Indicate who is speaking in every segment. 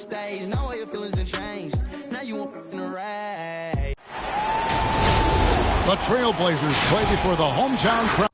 Speaker 1: stage. Know your feelings have changed. Now you want to ride.
Speaker 2: The Trailblazers play before the hometown crowd.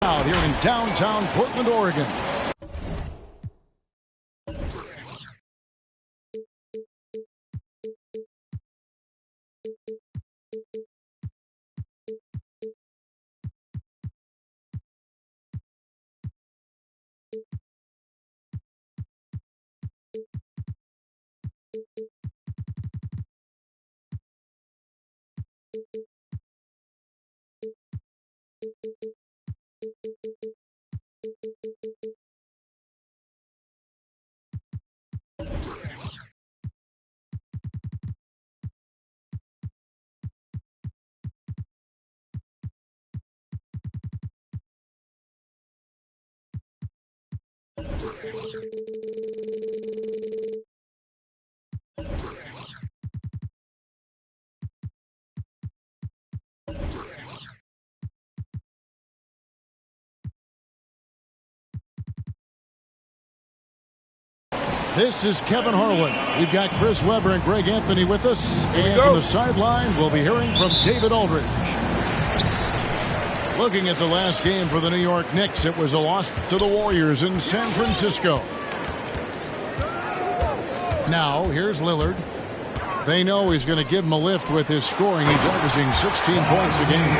Speaker 2: Out here in downtown Portland, Oregon. This is Kevin Harlan. We've got Chris Webber and Greg Anthony with us. And from the sideline, we'll be hearing from David Aldridge. Looking at the last game for the New York Knicks, it was a loss to the Warriors in San Francisco. Now, here's Lillard. They know he's going to give him a lift with his scoring. He's averaging 16 points a game.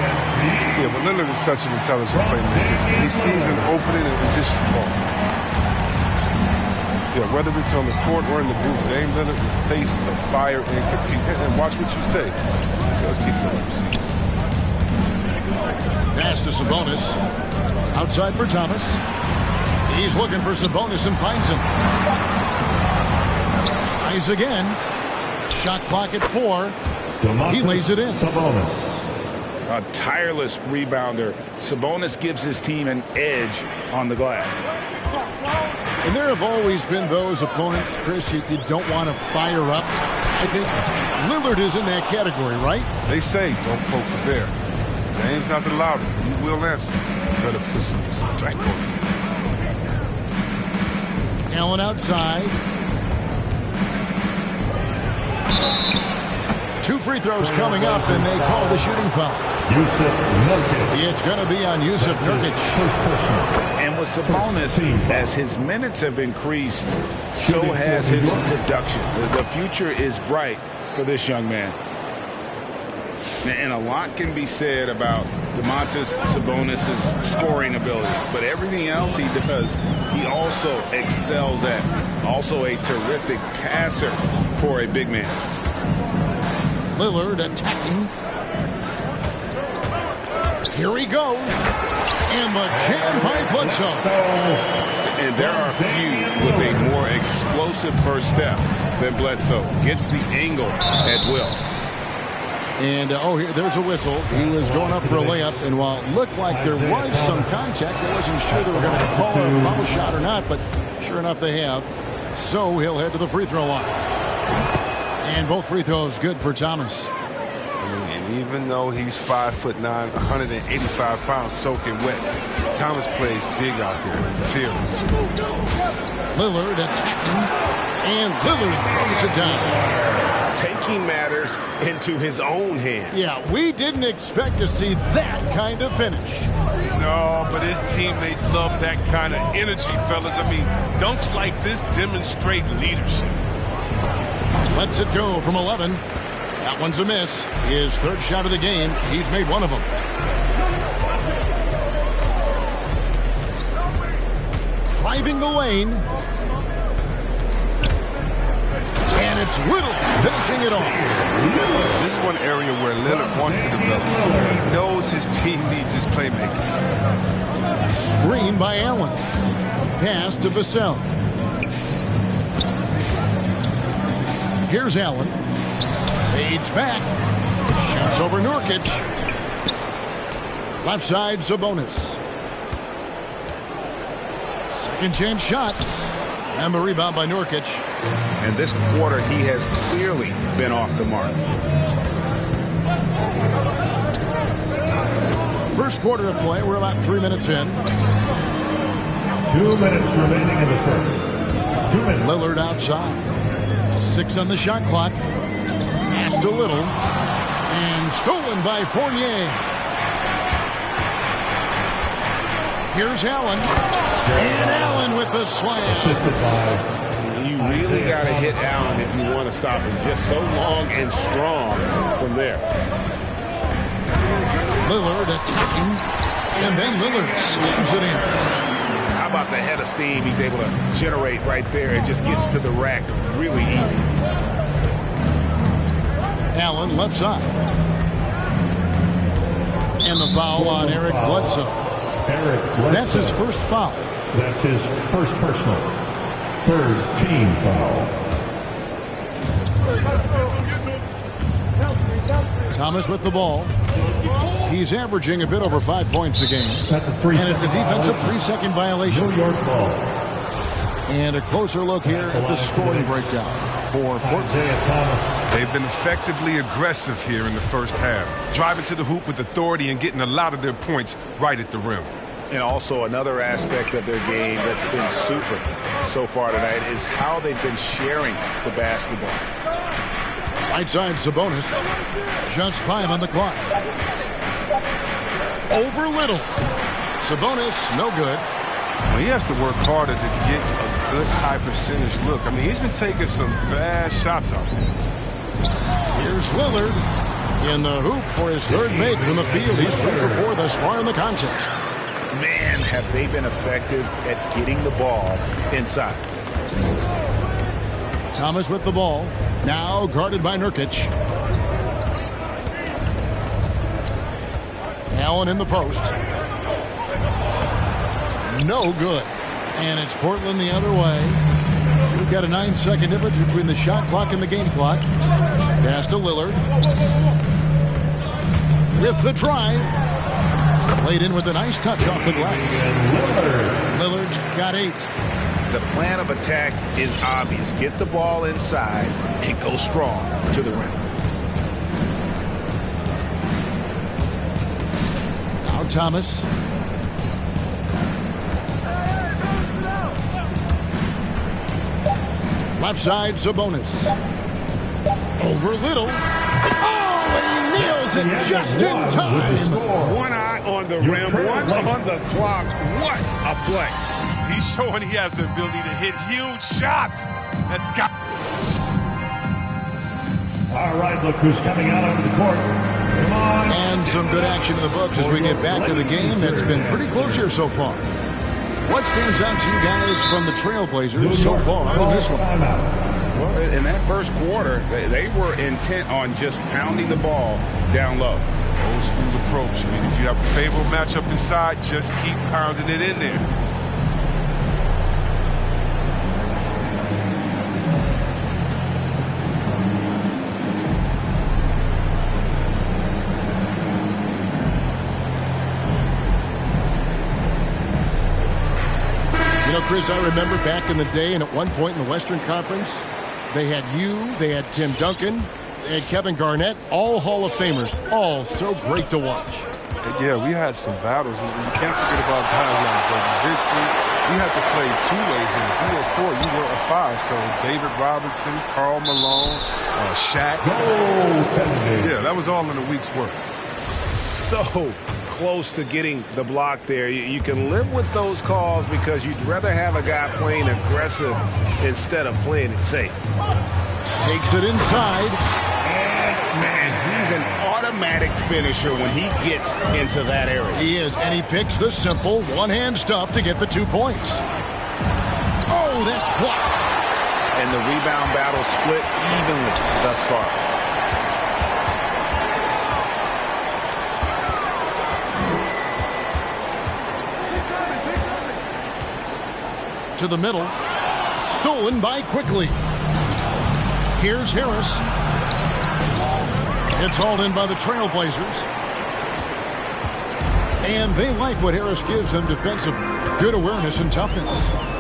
Speaker 3: Yeah, but Lillard is such an intelligent playmaker. He sees an opening and just yeah, whether it's on the court or in the booth, Dame Lillard will face the fire and compete. And watch what you say. Let's keep it overseas.
Speaker 2: Pass to Sabonis. Outside for Thomas. He's looking for Sabonis and finds him. Tries again. Shot clock at 4. He lays it in.
Speaker 4: Sabonis.
Speaker 5: A tireless rebounder. Sabonis gives his team an edge on the glass.
Speaker 2: And there have always been those opponents, Chris, you don't want to fire up. I think Lillard is in that category, right?
Speaker 3: They say don't poke the bear. Dame's not the loudest, but he will answer. You better put some respect on it.
Speaker 2: Allen outside. 2 free throws coming up, and they call the shooting foul.
Speaker 4: Jusuf Nurkic.
Speaker 2: It's going to be on Jusuf Nurkic.
Speaker 5: And with Sabonis, as his minutes have increased, so has his production. The future is bright for this young man. And a lot can be said about Domantas Sabonis' scoring ability. But everything else he does, he also excels at. Also a terrific passer for a big man.
Speaker 2: Lillard attacking. Here he goes. And the jam by Bledsoe.
Speaker 5: And there are few with a more explosive first step than Bledsoe. Gets the angle at will.
Speaker 2: And, there's a whistle. He was going up for a layup, and while it looked like there was some contact, I wasn't sure they were going to call it a foul shot or not, but sure enough they have. So he'll head to the free throw line. And both free throws good for Thomas.
Speaker 3: And even though he's 5'9", 185 pounds, soaking wet, Thomas plays big out there, fearless.
Speaker 2: Lillard attacking, and Lillard throws it down.
Speaker 5: Taking matters into his own hands.
Speaker 2: Yeah, we didn't expect to see that kind of finish.
Speaker 3: No, but his teammates love that kind of energy, fellas. I mean, dunks like this demonstrate leadership.
Speaker 2: Lets it go from 11. That one's a miss. His third shot of the game. He's made one of them. Driving the lane. And it's Little finishing it off.
Speaker 3: This is one area where Lillard wants to develop. He knows his team needs his playmaking.
Speaker 2: Screen by Allen. Pass to Vassell. Here's Allen. Fades back. Shoots over Nurkic. Left side, Sabonis. Second chance shot. And the rebound by Nurkic.
Speaker 5: And this quarter, he has clearly been off the mark.
Speaker 2: First quarter of play. We're about 3 minutes in.
Speaker 4: 2 minutes remaining in the first. 2 minutes.
Speaker 2: Lillard outside. 6 on the shot clock. Pass to Little. And stolen by Fournier. Here's Allen. And Allen with the slam.
Speaker 4: Assisted by.
Speaker 5: You really got to hit Allen if you want to stop him. Just so long and strong from there.
Speaker 2: Lillard attacking. And then Lillard slams it in.
Speaker 5: How about the head of steam he's able to generate right there? It just gets to the rack really easy.
Speaker 2: Allen left side. And the foul on Eric Bledsoe.
Speaker 4: Eric Bledsoe.
Speaker 2: That's his first foul.
Speaker 4: That's his first personal. Third team foul.
Speaker 2: Thomas with the ball. He's averaging a bit over 5 points a game.
Speaker 4: That's a 3-second.
Speaker 2: And it's a defensive 3-second violation.
Speaker 4: New York ball.
Speaker 2: And a closer look here at the scoring breakdown for Portland.
Speaker 4: Isaiah Thomas.
Speaker 3: They've been effectively aggressive here in the first half, driving to the hoop with authority and getting a lot of their points right at the rim.
Speaker 5: And also another aspect of their game that's been super so far tonight is how they've been sharing the basketball.
Speaker 2: Right side Sabonis. Just 5 on the clock. Over Little. Sabonis, no good.
Speaker 3: Well, he has to work harder to get a good high percentage look. I mean, he's been taking some bad shots out there.
Speaker 2: Here's Lillard in the hoop for his third make from the field. He's 3 for 4 thus far in the contest.
Speaker 5: Man, have they been effective at getting the ball inside.
Speaker 2: Thomas with the ball. Now guarded by Nurkic. Allen in the post. No good. And it's Portland the other way. We've got a 9-second difference between the shot clock and the game clock. Pass to Lillard. With the drive. Played in with a nice touch off the glass. Lillard's got 8.
Speaker 5: The plan of attack is obvious. Get the ball inside and go strong to the rim.
Speaker 2: Now Thomas. Left side, Sabonis. Over Little. Oh, and he nails it just in time.
Speaker 5: One eye on the rim, one on the clock. What a play.
Speaker 3: He's showing he has the ability to hit huge shots. That's got.
Speaker 4: All right, look who's coming out onto the court. Come on.
Speaker 2: And some good action in the books as we get back to the game that's been pretty close here so far. What stands out to you guys from the Trailblazers so far in this one?
Speaker 5: Well, in that first quarter, they were intent on just pounding the ball down low.
Speaker 3: Old school approach. I mean, if you have a favorable matchup inside, just keep pounding it in there.
Speaker 2: You know, Chris, I remember back in the day and at one point in the Western Conference, they had they had Tim Duncan, they had Kevin Garnett, all Hall of Famers, all so great to watch.
Speaker 3: Yeah, we had some battles, and you can't forget about guys like Visky. We had to play 2 ways now. If you were 4, you were a 5. So David Robinson, Karl Malone, Shaq. Yeah, that was all in a week's work.
Speaker 5: So close to getting the block there. You can live with those calls because you'd rather have a guy playing aggressive instead of playing it safe.
Speaker 2: Takes it inside.
Speaker 5: And, man, he's an automatic finisher when he gets into that area.
Speaker 2: He is, and he picks the simple one-hand stuff to get the 2 points. Oh, that's blocked.
Speaker 5: And the rebound battle split evenly thus far.
Speaker 2: To the middle. Stolen by Quickly. Here's Harris. It's hauled in by the Trailblazers. And they like what Harris gives them defensive. Good awareness and toughness.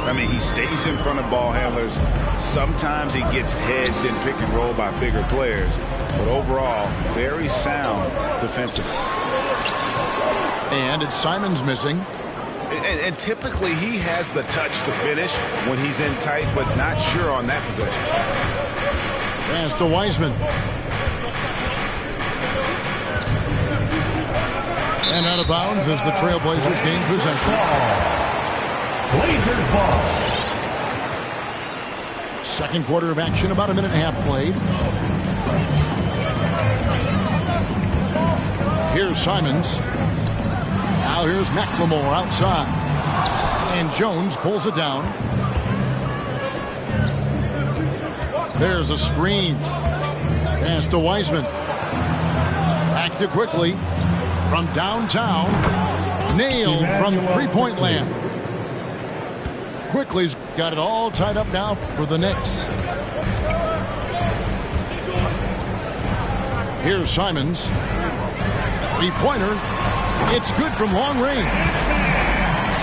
Speaker 5: I mean, he stays in front of ball handlers. Sometimes he gets hedged in pick and roll by bigger players. But overall, very sound defensively.
Speaker 2: And it's Simons missing.
Speaker 5: And typically he has the touch to finish when he's in tight, but not sure on that possession.
Speaker 2: Pass to Wiseman. And out of bounds as the Trailblazers gain possession.
Speaker 4: Blazers ball.
Speaker 2: Second quarter of action, about a minute and a half played. Here's Simons. Now here's McLemore outside. And Jones pulls it down. There's a screen. Pass to Wiseman. Back to Quickly. From downtown. Nailed from three-point land. Quickly's got it all tied up now for the Knicks. Here's Simons. Three-pointer. It's good from long range.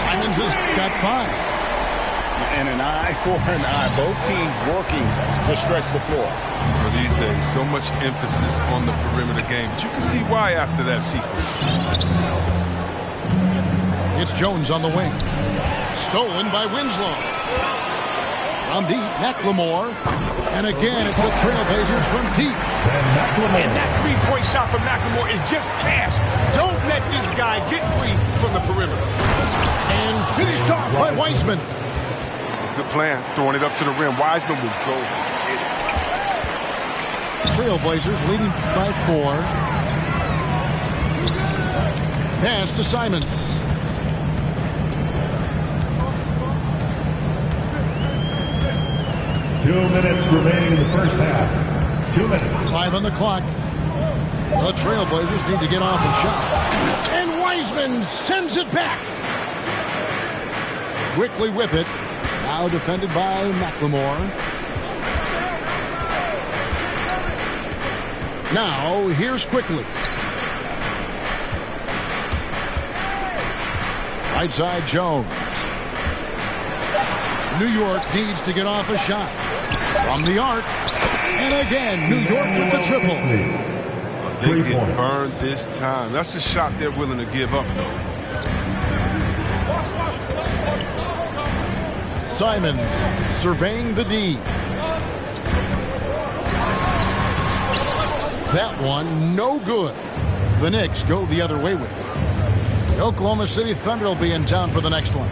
Speaker 2: Simons has got 5.
Speaker 5: And an eye for an eye. Both teams working to stretch the floor.
Speaker 3: Well, these days, so much emphasis on the perimeter game. But you can see why after that sequence.
Speaker 2: It's Jones on the wing. Stolen by Winslow. From deep, McLemore. And again, it's the Trailblazers from deep.
Speaker 6: And that three-point shot from McLemore is just cash. Don't let this guy get free from the perimeter.
Speaker 2: And finished off by Wiseman.
Speaker 3: Good plan, throwing it up to the rim. Wiseman was go.
Speaker 2: Trailblazers leading by 4. Pass to Simons.
Speaker 4: Two minutes remaining in the first half. 2 minutes.
Speaker 2: 5 on the clock. The Trailblazers need to get off a shot. And Wiseman sends it back. Quickly with it. Now defended by McLemore. Now here's Quickly. Right side Jones. New York needs to get off a shot. From the arc. And again, New York with the triple.
Speaker 3: They get burned this time. That's a shot they're willing to give up, though.
Speaker 2: Simons surveying the D. That one, no good. The Knicks go the other way with it. The Oklahoma City Thunder will be in town for the next one.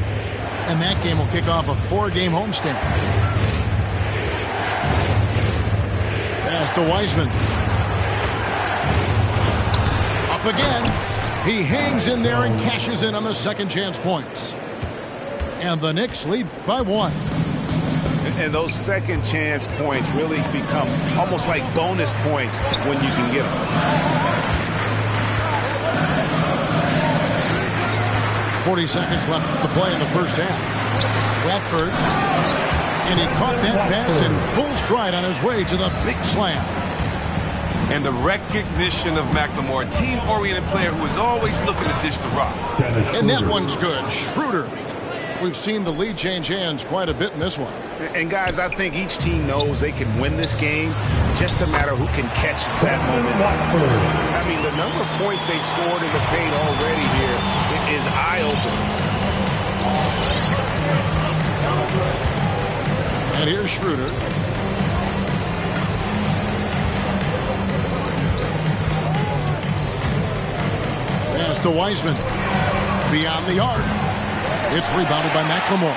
Speaker 2: And that game will kick off a 4-game homestand. Pass to Wiseman. Up again. He hangs in there and cashes in on the second chance points. And the Knicks lead by 1.
Speaker 5: And those second chance points really become almost like bonus points when you can get them.
Speaker 2: 40 seconds left to play in the first half. Watford. And he caught that pass in full stride on his way to the big slam.
Speaker 6: And the recognition of McLemore, a team-oriented player who is always looking to dish the rock.
Speaker 2: And that one's good. Schroeder. We've seen the lead change hands quite a bit in this one.
Speaker 5: And guys, I think each team knows they can win this game. Just a matter who can catch that moment. I mean, the number of points they've scored in the paint already here is eye-opening.
Speaker 2: And here's Schroeder. Pass to Wiseman. Beyond the arc. It's rebounded by McLemore.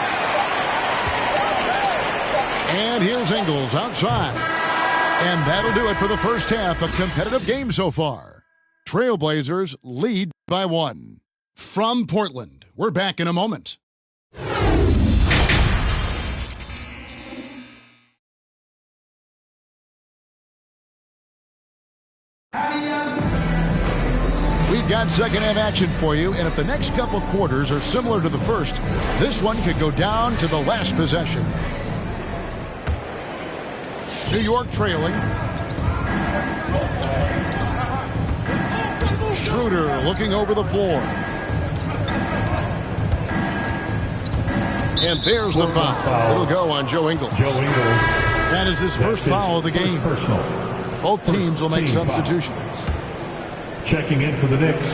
Speaker 2: And here's Ingles outside. And that'll do it for the first half. A competitive game so far. Trailblazers lead by 1. From Portland, we're back in a moment. We've got second half action for you, and if the next couple quarters are similar to the first, this one could go down to the last possession. New York trailing. Schroeder looking over the floor. And there's the foul. It'll go on Joe Ingles. That is his first foul of the game. Both teams will make substitutions.
Speaker 4: Checking in for the Knicks.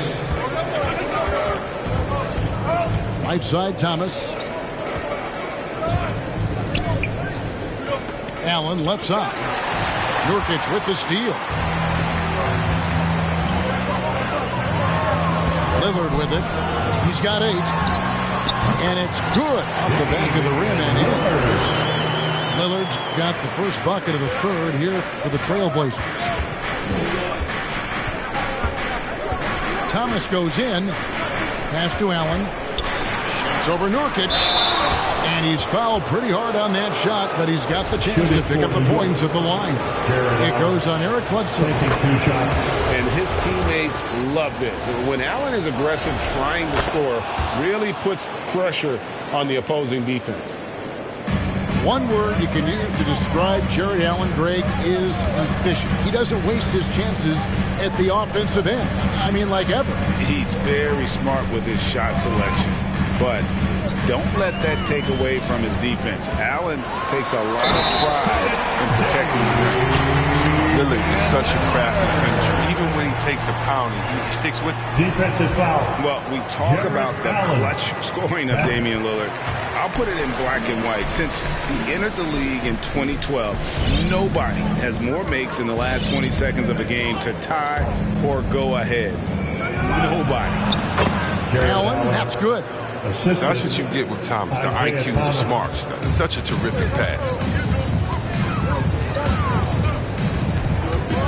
Speaker 2: Right side, Thomas. Allen, left side. Nurkic with the steal. Lillard with it. He's got 8. And it's good off the back of the rim and in. Lillard's got the first bucket of the third here for the Trailblazers. Thomas goes in. Pass to Allen. Shoots over Nurkic. And he's fouled pretty hard on that shot, but he's got the chance to pick up the points at the line. It goes on Eric Bledsoe.
Speaker 5: And his teammates love this. When Allen is aggressive trying to score, really puts pressure on the opposing defense.
Speaker 2: One word you can use to describe Jarrett Allen, Greg, is efficient. He doesn't waste his chances at the offensive end. I mean, like ever.
Speaker 5: He's very smart with his shot selection, but don't let that take away from his defense. Allen takes a lot of pride in protecting the rim.
Speaker 3: Lillard is such a crafty finisher. Even when he takes a pounding, he sticks with it.
Speaker 4: Defensive foul.
Speaker 5: Well, we talk about the clutch scoring of Damian Lillard. I'll put it in black and white. Since he entered the league in 2012, nobody has more makes in the last 20 seconds of a game to tie or go ahead. Nobody.
Speaker 2: Allen, that's good.
Speaker 3: That's what you get with Thomas, the IQ, the smarts. That's such a terrific pass.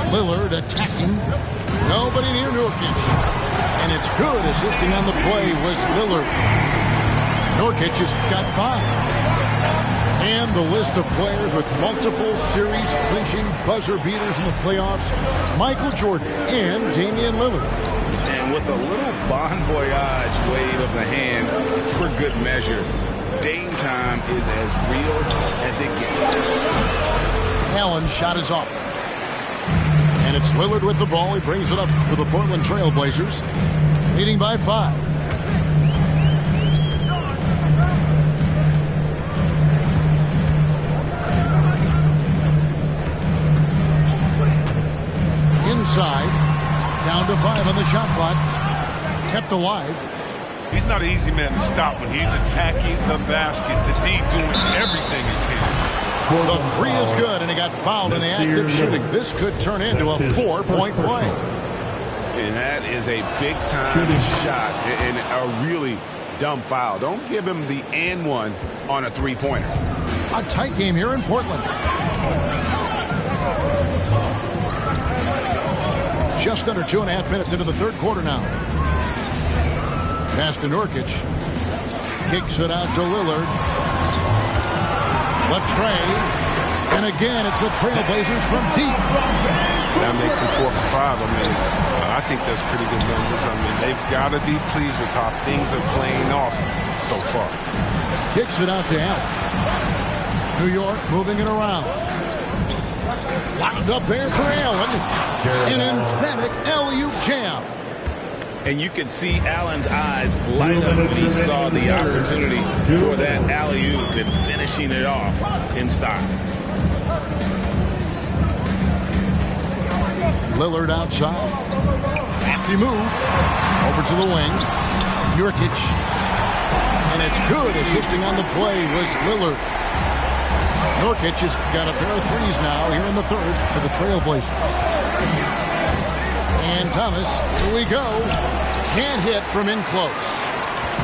Speaker 2: Lillard attacking. Nobody near Nurkic. And it's good. Assisting on the play was Lillard. Nurkic has got 5. And the list of players with multiple series clinching buzzer beaters in the playoffs, Michael Jordan and Damian Lillard.
Speaker 5: And with a little bon voyage wave of the hand for good measure, Dame time is as real as it gets.
Speaker 2: Allen's shot is off. And it's Lillard with the ball. He brings it up for the Portland Trailblazers, leading by 5. Inside, down to 5 on the shot clock. Kept alive.
Speaker 3: He's not an easy man to stop when he's attacking the basket. The D doing everything he can.
Speaker 2: The 3 is good, and he got fouled in the act of shooting. This could turn into a 4-point play.
Speaker 5: And that is a big-time shot and a really dumb foul. Don't give him the and one on a three-pointer.
Speaker 2: A tight game here in Portland. Just under 2.5 minutes into the third quarter now. Pass to Nurkic. Kicks it out to Lillard. Latrey. And again, it's the Trailblazers from deep.
Speaker 3: That makes him 4 for 5. I mean, I think that's pretty good numbers. I mean, they've got to be pleased with how things are playing off so far.
Speaker 2: Kicks it out to Allen. New York moving it around. Locked up there for Allen. An emphatic alley-oop jam.
Speaker 5: And you can see Allen's eyes light up when he saw the opportunity for that alley-oop and finishing it off in style.
Speaker 2: Lillard outside. Crafty move. Over to the wing. Nurkic. And it's good. Assisting on the play was Lillard. Nurkic has got a pair of 3s now here in the third for the Trailblazers. And Thomas, here we go. Can't hit from in close.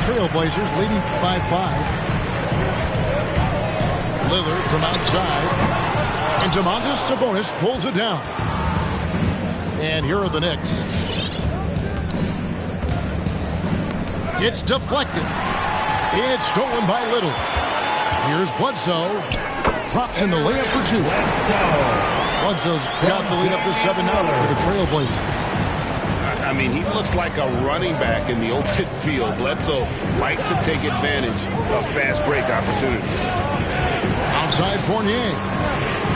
Speaker 2: Trailblazers leading by 5. Lillard from outside. And Domantas Sabonis pulls it down. And here are the Knicks. It's deflected. It's stolen by Little. Here's Bledsoe. Drops in the layup for 2. Bledsoe's got the lead up to 7 now for the Trailblazers.
Speaker 5: I mean, he looks like a running back in the open field. Bledsoe likes to take advantage of fast break opportunities.
Speaker 2: Outside Fournier.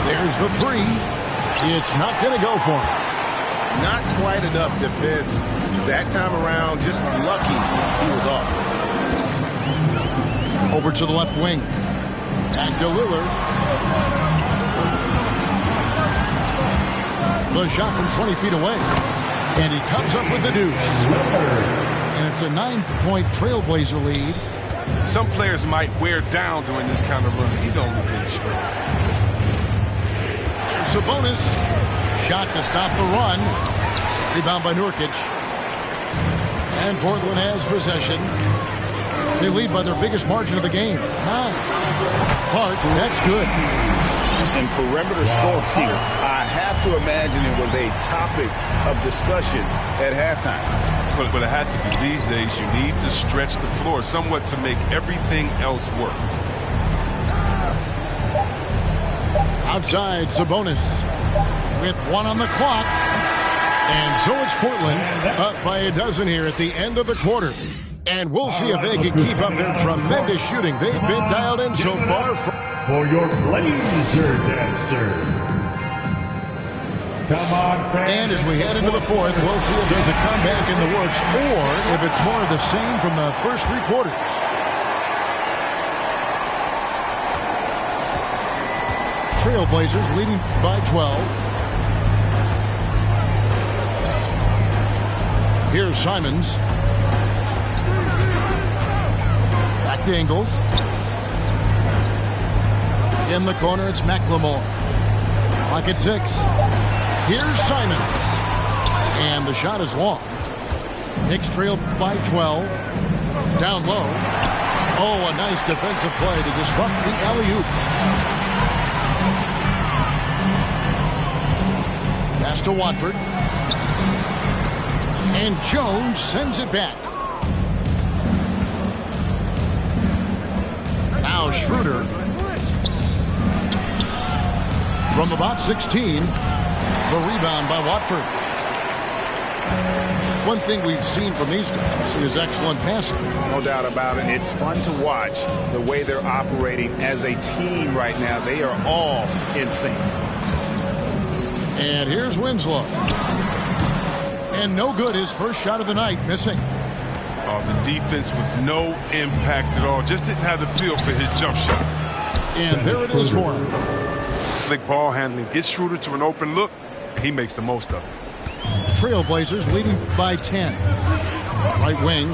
Speaker 2: There's the 3. It's not going to go for him.
Speaker 5: Not quite enough defense that time around. Just lucky he was off.
Speaker 2: Over to the left wing. Back to Lillard. The shot from 20 feet away. And he comes up with the deuce. And it's a 9-point Trailblazer lead.
Speaker 3: Some players might wear down during this kind of run. He's only been strong.
Speaker 2: There's Sabonis. Shot to stop the run. Rebound by Nurkic. And Portland has possession. They lead by their biggest margin of the game. 9. Hart, that's good.
Speaker 5: And perimeter scoring, I have to imagine it was a topic of discussion at halftime.
Speaker 3: But it had to be. These days, you need to stretch the floor somewhat to make everything else work.
Speaker 2: Outside, Sabonis with 1 on the clock. And so it's Portland up by a dozen here at the end of the quarter. And we'll see if they can keep up their tremendous shooting. They've been dialed in so far.
Speaker 4: For your Blazer Dancer. Come on, fans.
Speaker 2: And as we head into the 4th, we'll see if there's a comeback in the works or if it's more of the same from the first 3 quarters. Trailblazers leading by 12. Here's Simons. Back to Ingles. In the corner, it's McLemore. Clock at 6. Here's Simons. And the shot is long. Knicks trail by 12. Down low. Oh, a nice defensive play to disrupt the alley-oop. Pass to Watford. And Jones sends it back. Now Schroeder. From about 16. The rebound by Watford. One thing we've seen from these guys is excellent passing.
Speaker 5: No doubt about it. It's fun to watch the way they're operating as a team right now. They are all in sync.
Speaker 2: And here's Winslow. And no good, his first shot of the night, missing.
Speaker 3: Oh, the defense with no impact at all. Just didn't have the feel for his jump shot.
Speaker 2: And there it is for him.
Speaker 3: Slick ball handling. Gets Schroeder to an open look. He makes the most of it.
Speaker 2: Trailblazers leading by 10. Right wing.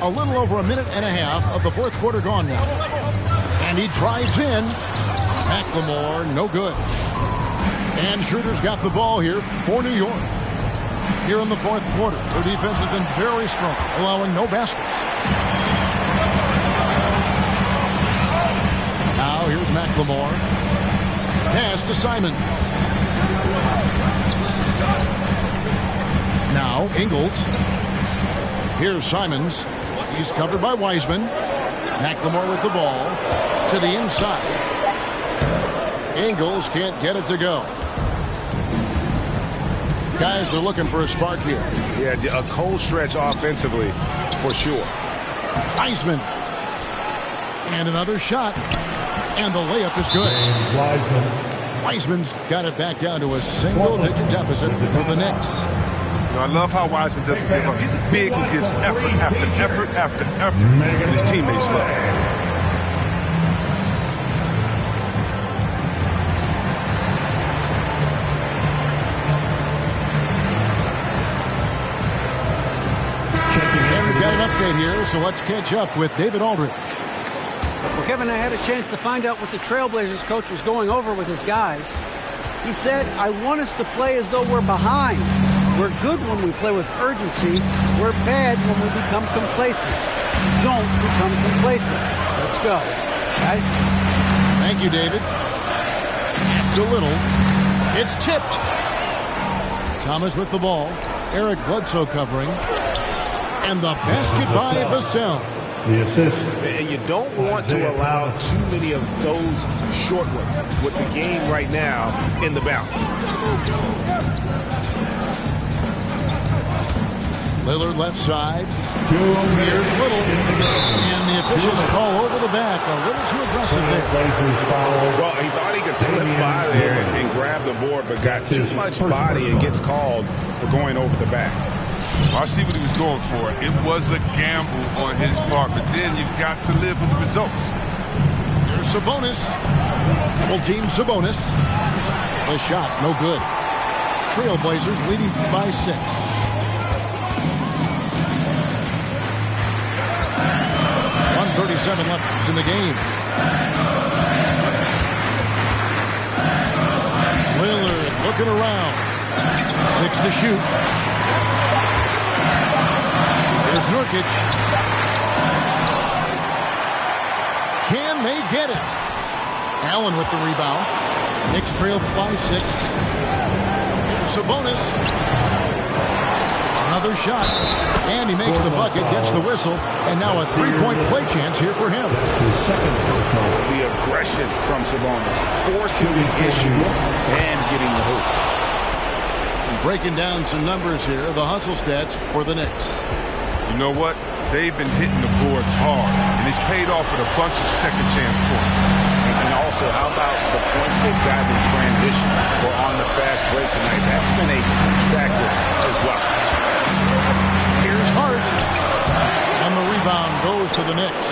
Speaker 2: A little over a minute and a half of the 4th quarter gone now. And he drives in. McLemore, no good. And Schroeder's got the ball here for New York. Here in the 4th quarter, their defense has been very strong, allowing no baskets. Now here's McLemore. Pass to Simons. Now Ingles. Here's Simons. He's covered by Wiseman. McLemore with the ball to the inside. Ingles can't get it to go. Guys are looking for a spark here.
Speaker 5: Yeah, a cold stretch offensively for sure.
Speaker 2: Wiseman. And another shot. And the layup is good. Wiseman's got it back down to a single-digit deficit for the Knicks.
Speaker 3: You know, I love how Wiseman doesn't give up. He's big who gives effort after effort after effort. And his teammates love it.
Speaker 2: Got an update here, so let's catch up with David Aldridge.
Speaker 7: Well, Kevin, I had a chance to find out what the Trailblazers coach was going over with his guys. He said, I want us to play as though we're behind. We're good when we play with urgency. We're bad when we become complacent. Don't become complacent. Let's go, guys.
Speaker 2: Thank you, David. After a little, it's tipped. Thomas with the ball. Eric Bledsoe covering. And the basket by Vassell.
Speaker 4: The assist.
Speaker 8: And you don't want to allow too many of those short ones with the game right now in the balance.
Speaker 2: Lillard left side. Here's Little. And the officials call over the back. A little too aggressive there.
Speaker 5: Well, he thought he could slip by there and grab the board, but got too much body and gets called for going over the back.
Speaker 3: I see what he was going for. It was a gamble on his part, but then you've got to live with the results.
Speaker 2: Here's Sabonis. Double team Sabonis. The shot, no good. Trailblazers leading by 6. 1:37 left in the game. Lillard looking around. 6 to shoot. Here's Nurkic. Can they get it? Allen with the rebound. Knicks trail by 6. Here's Sabonis. Another shot. And he makes the bucket, gets the whistle, and now a 3-point play chance here for him.
Speaker 5: The aggression from Sabonis, forcing the issue and getting the hoop.
Speaker 2: And breaking down some numbers here, the hustle stats for the Knicks.
Speaker 3: You know what? They've been hitting the boards hard, and it's paid off with a bunch of second chance points.
Speaker 5: And also, how about the points they've gotten in transition or on the fast break tonight? That's been a huge factor as well.
Speaker 2: Here's Hart. And the rebound goes to the Knicks.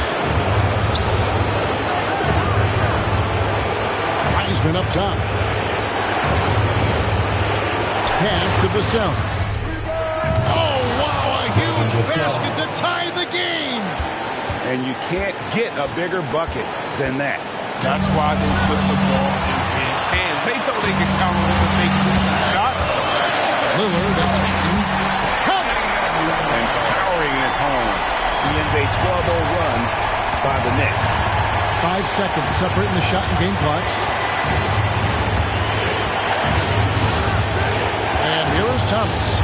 Speaker 2: Wiseman up top. Pass to Vassell. Oh, wow, a huge basket to tie the game.
Speaker 5: And you can't get a bigger bucket than that.
Speaker 3: That's why they put the ball in his hands. They thought they could count on him to make crucial shots.
Speaker 2: Lillard attacking.
Speaker 5: And powering it home. He ends a 12-0 run by the Knicks.
Speaker 2: 5 seconds separating the shot and game clocks. And here is Thomas.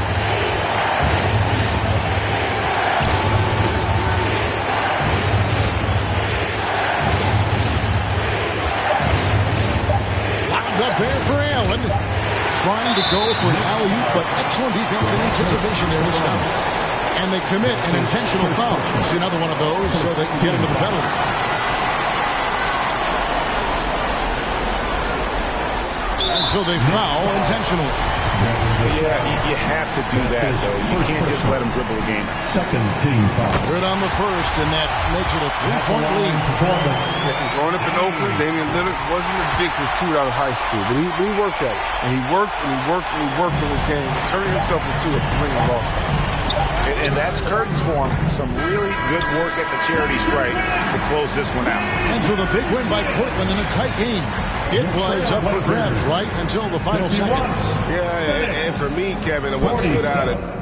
Speaker 2: Lined up there for Allen. Trying to go for an alley-oop, but excellent defense and anticipation there to stop it. And they commit an intentional foul. See another one of those so they can get into the penalty. And so they foul intentionally.
Speaker 5: Yeah, you have to do that, though. You can't just let them dribble the game.
Speaker 4: Second team foul.
Speaker 2: Good on the first, and that makes it a 3-point lead.
Speaker 3: Growing up in Oakland, Damian Lillard wasn't a big recruit out of high school, but he worked at it. And he worked and he worked and he worked on his game, turning himself into a perennial all-star.
Speaker 5: And that's curtains for him. Some really good work at the charity stripe to close this one out.
Speaker 2: And so the big win by Portland in a tight game. It was up for grabs right until the final seconds.
Speaker 8: Yeah, and for me, Kevin, what stood out at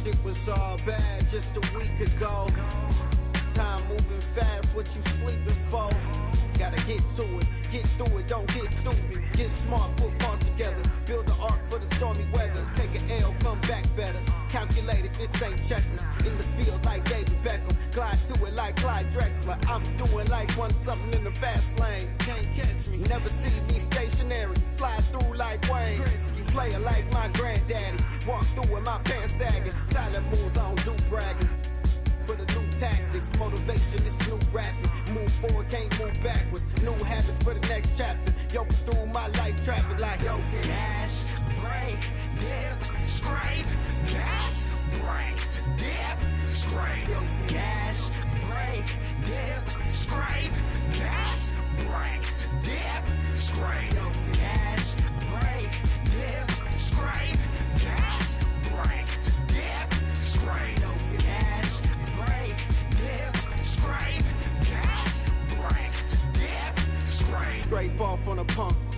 Speaker 1: It was all bad just a week ago. Time moving fast, what you sleeping for? Gotta get to it, get through it, don't get stupid. Get smart, put parts together. Build the ark for the stormy weather. Take an L, come back better. Calculated, this ain't checkers. In the field like David Beckham. Glide to it like Clyde Drexler. I'm doing like one something in the fast lane. Can't catch me, never see me stationary. Slide through like Wayne. Player like my granddaddy. Walk through with my pants sagging. Silent moves, I don't do bragging. For the new tactics, motivation is new rapping. Move forward, can't move backwards. New habits for the next chapter. Yo, through my life traffic like yo. Gas, brake, dip, scrape. Gas, brake, dip, scrape. Gas, brake, dip, scrape off on a pump.